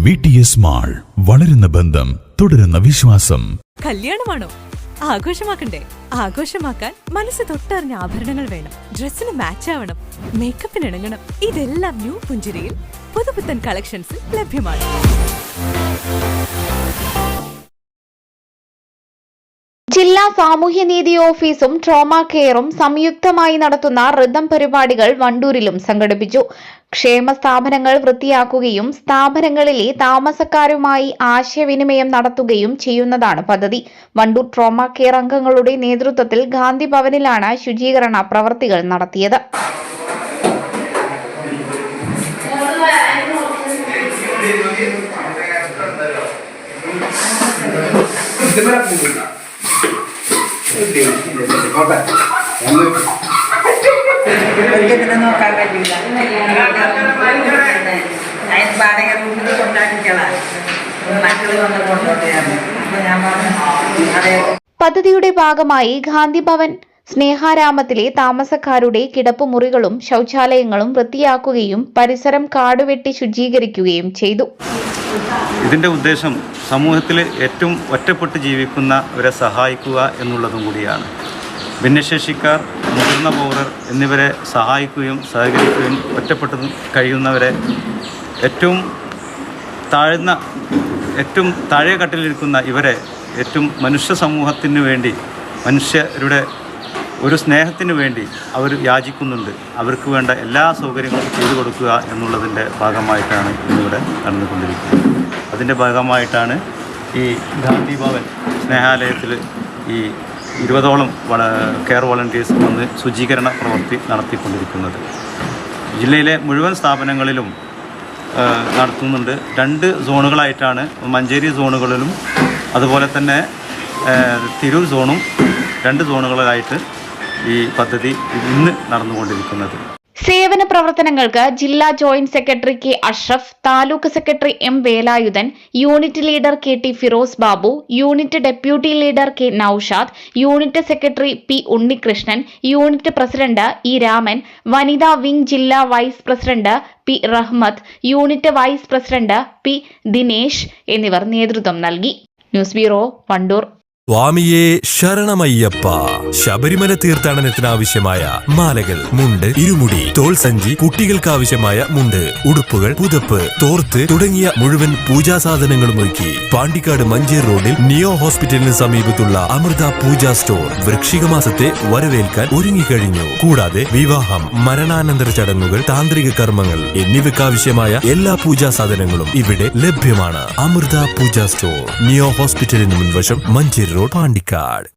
VTS mall, വളരുന്ന ബന്ധം, തുടരുന്ന വിശ്വാസം. കല്യാണമാണോ? ആഘോഷമാക്കണ്ടേ? ആഘോഷമാക്കാൻ മനസ്സ് തൊട്ടറിഞ്ഞ ആഭരണങ്ങൾ വേണം. ഡ്രസ്സിന് മാച്ച് ആവണം, മേക്കപ്പിന് ഇണങ്ങണം. ഇതെല്ലാം ന്യൂ പുഞ്ചിരിയിൽ പുതുപുത്തൻ കളക്ഷൻസിൽ ലഭ്യമാണ്. ജില്ലാ സാമൂഹ്യനീതി ഓഫീസും ട്രോമ കെയറും സംയുക്തമായി നടത്തുന്ന റിതം പരിപാടികൾ വണ്ടൂരിലും സംഘടിപ്പിച്ചു. ക്ഷേമ സ്ഥാപനങ്ങൾ വൃത്തിയാക്കുകയും സ്ഥാപനങ്ങളിലെ താമസക്കാരുമായി ആശയവിനിമയം നടത്തുകയും ചെയ്യുന്നതാണ് പദ്ധതി. വണ്ടൂർ ട്രോമ കെയർ അംഗങ്ങളുടെ നേതൃത്വത്തിൽ ഗാന്ധി ഭവനിലാണ് ശുചീകരണ പ്രവൃത്തികൾ നടത്തിയത്. നോക്കാൻ കഴിയില്ല. വാടക റൂമിൽ കൊണ്ടാക്കിക്കളാം. മക്കൾ വന്ന് കൊണ്ടോട്ടെയാണ്. അപ്പൊ ഞാൻ പറഞ്ഞു. പദ്ധതിയുടെ ഭാഗമായി ഗാന്ധി ഭവൻ സ്നേഹാരാമത്തിലെ താമസക്കാരുടെ കിടപ്പുമുറികളും ശൗചാലയങ്ങളും വൃത്തിയാക്കുകയും പരിസരം കാടുവെട്ടി ശുചീകരിക്കുകയും ചെയ്തു. ഇതിൻ്റെ ഉദ്ദേശം സമൂഹത്തിൽ ഏറ്റവും ഒറ്റപ്പെട്ട് ജീവിക്കുന്നവരെ സഹായിക്കുക എന്നുള്ളതും കൂടിയാണ്. ഭിന്നശേഷിക്കാർ, മുതിർന്ന പൗരർ എന്നിവരെ സഹായിക്കുകയും സഹകരിക്കുകയും ഒറ്റപ്പെട്ട് കഴിയുന്നവരെ ഏറ്റവും താഴെ കട്ടിലിരിക്കുന്ന ഇവരെ ഏറ്റവും മനുഷ്യ സമൂഹത്തിന് വേണ്ടി, മനുഷ്യരുടെ ഒരു സ്നേഹത്തിന് വേണ്ടി അവർ യാചിക്കുന്നുണ്ട്. അവർക്ക് വേണ്ട എല്ലാ സൗകര്യങ്ങളും ചെയ്തു കൊടുക്കുക എന്നുള്ളതിൻ്റെ ഭാഗമായിട്ടാണ് ഇന്നിവിടെ നടന്നുകൊണ്ടിരിക്കുന്നത്. അതിൻ്റെ ഭാഗമായിട്ടാണ് ഈ ഗാന്ധി ഭവൻ സ്നേഹാലയത്തിൽ ഈ 20ഓളം കെയർ വോളണ്ടിയേഴ്സ് വന്ന് ശുചീകരണ പ്രവൃത്തി നടത്തിക്കൊണ്ടിരിക്കുന്നത്. ജില്ലയിലെ മുഴുവൻ സ്ഥാപനങ്ങളിലും നടത്തുന്നുണ്ട്. 2 സോണുകളായിട്ടാണ്, മഞ്ചേരി സോണുകളിലും അതുപോലെ തന്നെ തിരൂർ സോണും 2 സോണുകളായിട്ട് ഈ പദ്ധതി ഇന്ന് നടന്നുകൊണ്ടിരിക്കുന്നത്. സേവന പ്രവർത്തനങ്ങൾക്ക് ജില്ലാ joint secretary K Ashraf, taluk secretary M Velayudhan, unit leader K T Firoz Babu, unit deputy leader K Noushad, unit secretary P Unnikrishnan, unit president E Raman, വനിതാ വിംഗ് ജില്ലാ vice president P Rahmath, unit vice president P Dinesh എന്നിവർ നേതൃത്വം നൽകി. News bureau, Wandoor. സ്വാമിയെ ശരണമയ്യപ്പ. ശബരിമല തീർത്ഥാടനത്തിനാവശ്യമായ മാലകൾ, മുണ്ട്, ഇരുമുടി, തോൾ സഞ്ചി, കുട്ടികൾക്കാവശ്യമായ മുണ്ട്, ഉടുപ്പുകൾ, പുതപ്പ്, തോർത്ത് തുടങ്ങിയ മുഴുവൻ പൂജാ സാധനങ്ങളും ഒരുക്കി പാണ്ടിക്കാട് മഞ്ചേർ റോഡിൽ നിയോ ഹോസ്പിറ്റലിന് സമീപത്തുള്ള അമൃത പൂജാ സ്റ്റോർ വൃശ്ചിക മാസത്തെ വരവേൽക്കാൻ ഒരുങ്ങിക്കഴിഞ്ഞു. കൂടാതെ വിവാഹം, മരണാനന്തര ചടങ്ങുകൾ, താന്ത്രിക കർമ്മങ്ങൾ എന്നിവയ്ക്കാവശ്യമായ എല്ലാ പൂജാ സാധനങ്ങളും ഇവിടെ ലഭ്യമാണ്. അമൃത പൂജാ സ്റ്റോർ, നിയോ ഹോസ്പിറ്റലിന് മുൻവശം, മഞ്ചേർ റോഡ്, പാണ്ടിക്കാട്.